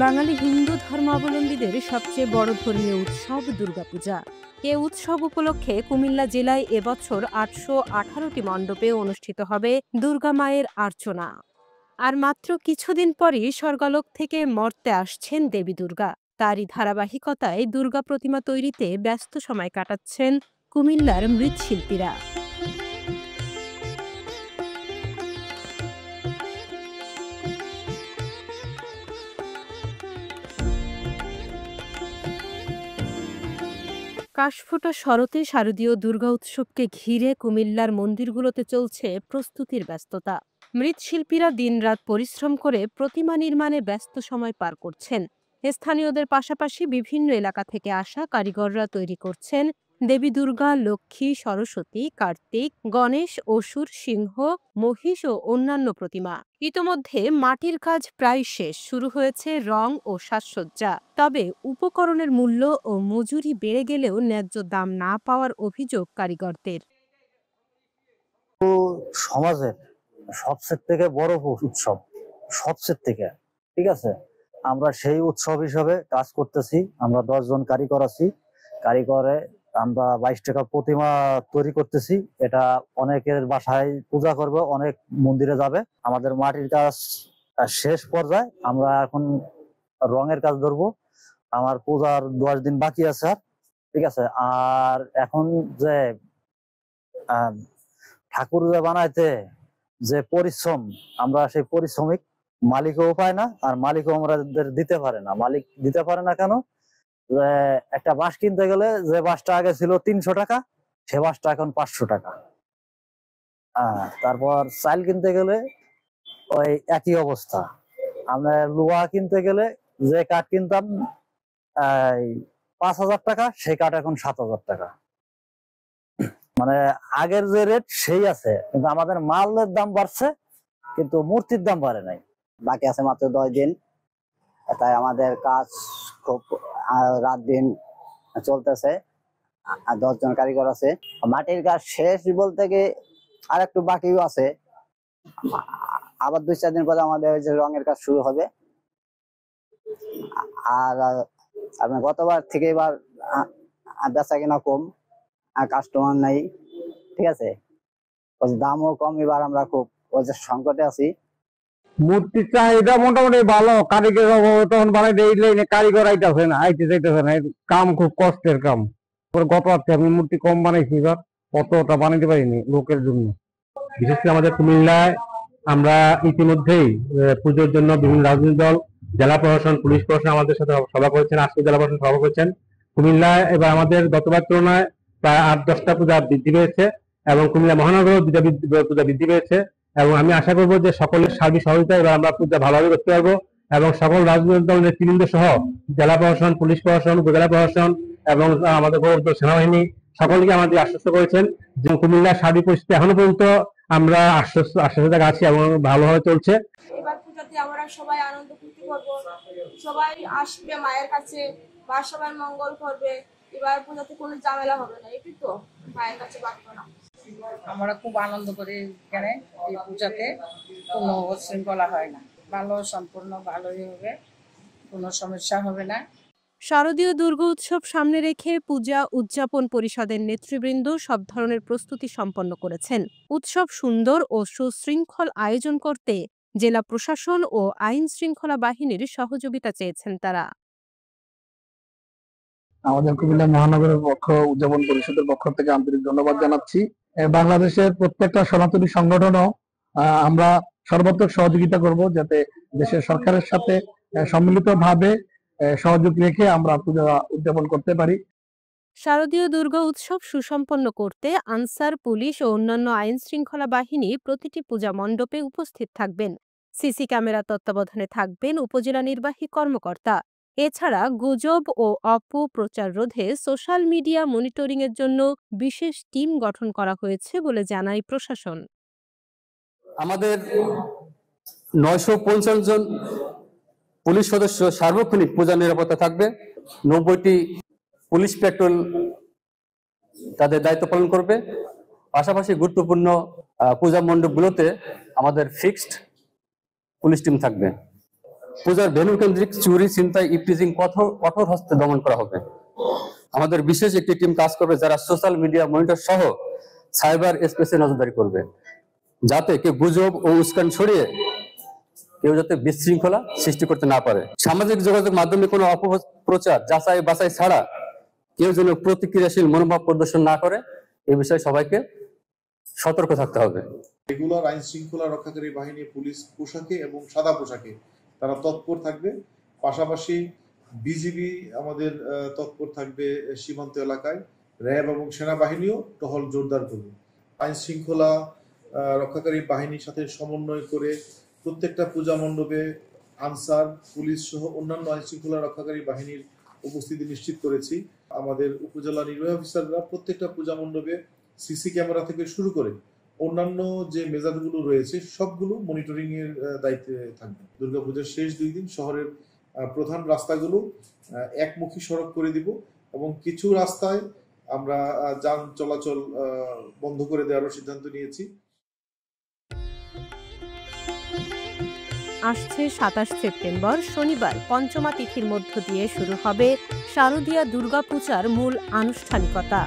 বাঙালি হিন্দু ধর্মাবলম্বীদের সবচেয়ে বড় ধর্মীয় উৎসব দুর্গাপূজা। এ উৎসব উপলক্ষে কুমিল্লা জেলায় এবছর ৮১৮টি মণ্ডপে অনুষ্ঠিত হবে দুর্গা মায়ের আর্চনা। আর মাত্র কিছুদিন পরই স্বর্গালোক থেকে মর্তে আসছেন দেবী দুর্গা। তারই ধারাবাহিকতায় দুর্গা প্রতিমা তৈরিতে ব্যস্ত সময় কাটাচ্ছেন কুমিল্লার মৃৎশিল্পীরা। কাশফোঁটা শরতে শারদীয় দুর্গা উৎসবকে ঘিরে কুমিল্লার মন্দিরগুলোতে চলছে প্রস্তুতির ব্যস্ততা। মৃৎশিল্পীরা দিনরাত পরিশ্রম করে প্রতিমা নির্মাণে ব্যস্ত সময় পার করছেন। স্থানীয়দের পাশাপাশি বিভিন্ন এলাকা থেকে আসা কারিগররা তৈরি করছেন দেবী দুর্গা, লক্ষ্মী, সরস্বতী, কার্তিক, গণেশ, অসুর, সিংহ, মহিষ ও অন্যান্য প্রতিমা। ইতোমধ্যে মাটির কাজ প্রায় শেষ, শুরু হয়েছে রং ও সাজসজ্জা। তবে উপকরণের মূল্য ও মজুরি বেড়ে গেলেও ন্যায্য দাম না পাওয়ার অভিযোগ কারিগরদের। সমাজের সবচেয়ে থেকে বড় উৎসব, সবচেয়ে থেকে, ঠিক আছে। আমরা সেই উৎসব হিসাবে কাজ করতেছি। আমরা 10 জন কারিগর আছি। কারিগরে আমরা 22 টাকা প্রতিমা তৈরি করতেছি। এটা অনেকের বাসায় পূজা করবে, অনেক মন্দিরে যাবে। আমাদের মাটির কাজ শেষ পর্যায়ে, আমরা এখন রঙের কাজ ধরবো। আমার পূজার 10 দিন বাকি আছে, ঠিক আছে। আর এখন যে ঠাকুর যে বানাইতে যে পরিশ্রম, আমরা সেই পরিশ্রমিক মালিকও পায় না, আর মালিকও আমাদের দিতে পারে না। মালিক দিতে পারে না কেন? একটা বাঁশ কিনতে গেলে যে বাঁশটা আগে ছিল 300 টাকা, সে বাঁশটা এখন 500 টাকা। তারপর চাল কিনতে গেলে ওই একই অবস্থা। আমরা লোহা কিনতে গেলে যে কাঠ কিনতাম 5,000 টাকা, সেই কাঠ এখন 7,000 টাকা। মানে আগের যে রেট সেই আছে, কিন্তু আমাদের মালের দাম বাড়ছে, কিন্তু মূর্তির দাম বাড়ে নাই। বাকি আছে মাত্র 10 দিন, তাই আমাদের কাজ খুব রাত দিন চলতেছে। আর 10 জন কারিগর আছে। মাটির কাজ শেষ বলতে কি আর একটু বাকিও আছে। আবার 2-4 দিন পরে আমাদের যে রঙের কাজ শুরু হবে। আর আপনার গতবার থেকে এবার বেচা কিনা কম, আর কাস্টমার নাই, ঠিক আছে। দামও কম, এবার আমরা খুব ওই যে সংকটে আছি। মূর্তির চাহিদা মোটামুটি ভালো, কারিগর অভাবে তখন বানাইতে এই লাইনে কারিগর আইতেছে না, কাম খুব কষ্টের কাম। গত রাত্রে আমি মূর্তি কম বানাইছি, এবার অতটা বানাইতে পারিনি লোকের জন্য। বিশেষ করে আমাদের কুমিল্লায় আমরা ইতিমধ্যেই পুজোর জন্য বিভিন্ন রাজনৈতিক দল, জেলা প্রশাসন, পুলিশ প্রশাসন আমাদের সাথে সভা করেছেন। আজকে জেলা প্রশাসন সভা করেছেন। কুমিল্লায় এবার আমাদের গতবার তুলনায় প্রায় 8-10টা পূজা বৃদ্ধি পেয়েছে, এবং কুমিল্লা মহানগরেও পূজা বৃদ্ধি পেয়েছে। এবং আমি আশা করবো যে সকলের সার্বিক সহযোগিতা এবার আমরা পূজা ভালোভাবে করতে পারবো, এবং সকল রাজনৈতিক দল নেতৃবৃন্দ সহ জেলা প্রশাসন, পুলিশ প্রশাসন, উপজেলা প্রশাসন এবং আমাদের সেনাবাহিনী সকলকে আমাদের আশ্বস্ত করেছেন যে কুমিল্লার সার্বিক পরিস্থিতি এখনো পর্যন্ত আমরা আশ্বাসিত আছি এবং ভালোভাবে চলছে। এবার পূজাতে আমরা সবাই আনন্দ ফুর্তি করবো, সবাই আসবে মায়ের কাছে, বা সবাই মঙ্গল করবে। এবার পূজাতে কোনো ঝামেলা হবে না, এটাই তো মায়ের কাছে বাঁচবো না। আমরা খুব আনন্দ করি এখানে। এই পূজাতে কোনো শৃঙ্খলা হয় না, ভালো সম্পূর্ণ ভালোই হবে, কোনো সমস্যা হবে না। শারদীয় দুর্গা উৎসব সামনে রেখে পূজা উদযাপন পরিষদের নেতৃবৃন্দ সব ধরনের প্রস্তুতি সম্পন্ন করেছেন। উৎসব সুন্দর ও সুশৃঙ্খল আয়োজন করতে জেলা প্রশাসন ও আইন শৃঙ্খলা বাহিনীর সহযোগিতা চেয়েছেন তারা। আমাদের কুমিল্লা মহানগরের উদযাপন পরিষদের পক্ষ থেকে আন্তরিক ধন্যবাদ জানাচ্ছি। বাংলাদেশের প্রত্যেকটা সনাতনী সংগঠনও আমরা সর্বাত্মক সহযোগিতা করব, যাতে দেশের সরকারের সাথে সম্মিলিতভাবে সহযোগ রেখে আমরা পূজা উদযাপন করতে পারি। শারদীয় দুর্গা উৎসব সুসম্পন্ন করতে আনসার, পুলিশ ও অন্যান্য আইন শৃঙ্খলা বাহিনী প্রতিটি পূজা মণ্ডপে উপস্থিত থাকবেন। সিসি ক্যামেরা তত্ত্বাবধানে থাকবেন উপজেলা নির্বাহী কর্মকর্তা। এছাড়া গুজব ও অপপ্রচার রোধে সোশ্যাল মিডিয়া মনিটরিংয়ের জন্য বিশেষ টিম গঠন করা হয়েছে বলে জানায় প্রশাসন। আমাদের 950 জন পুলিশ সদস্য সার্বক্ষণিক পূজা নিরাপত্তা থাকবে। 90টি পুলিশ পেট্রোল তাদের দায়িত্ব পালন করবে। পাশাপাশি গুরুত্বপূর্ণ পূজা মণ্ডপগুলোতে আমাদের ফিক্সড পুলিশ টিম থাকবে। পূজার ভেন্যু কেন্দ্রিক চুরি, ছিনতাই, ইপটিজিং কঠোর হস্তে দমন করা হবে। আমাদের বিশেষ একটি টিম কাজ করবে যারা সোশ্যাল মিডিয়া মনিটর সহ সাইবার স্পেসে নজরদারি করবে, যাতে কেউ গুজব ও উস্কান ছড়িয়ে কেউ যাতে বিশৃঙ্খলা সৃষ্টি করতে না পারে। সামাজিক যোগাযোগ মাধ্যমে কোনো অপপ্রচার, যাচাই বাছাই ছাড়া কেউ যেন প্রতিক্রিয়াশীল মনোভাব প্রদর্শন না করে, এ বিষয়ে সবাইকে সতর্ক থাকতে হবে। রেগুলার আইন শৃঙ্খলা রক্ষাকারী বাহিনী পুলিশ পোশাকে এবং সাদা পোশাকে তারা তৎপর থাকবে। পাশাপাশি বিজিবি আমাদের তৎপর থাকবে সীমান্ত এলাকায়। র্যাব এবং সেনাবাহিনীও টহল জোরদার করবে। আইন শৃঙ্খলা রক্ষাকারী বাহিনীর সাথে সমন্বয় করে প্রত্যেকটা পূজা মণ্ডপে আনসার, পুলিশ সহ অন্যান্য আইন শৃঙ্খলা রক্ষাকারী বাহিনীর উপস্থিতি নিশ্চিত করেছি। আমাদের উপজেলা নির্বাহী অফিসাররা প্রত্যেকটা পূজা মণ্ডপে সিসি ক্যামেরা থেকে শুরু করে অন্যান্য যে মেজাজগুলো রয়েছে সবগুলো মনিটরিং এর দায়িত্বে থাকবে। দুর্গাপূজার শেষ 2 দিন শহরের প্রধান রাস্তাগুলো একমুখী সড়ক করে দিব এবং কিছু রাস্তায় আমরা যান চলাচল বন্ধ করে দেওয়ার সিদ্ধান্ত নিয়েছি। আসছে 27 সেপ্টেম্বর শনিবার পঞ্চমা তিথির মধ্য দিয়ে শুরু হবে শারদীয়া দুর্গাপূজার মূল আনুষ্ঠানিকতা।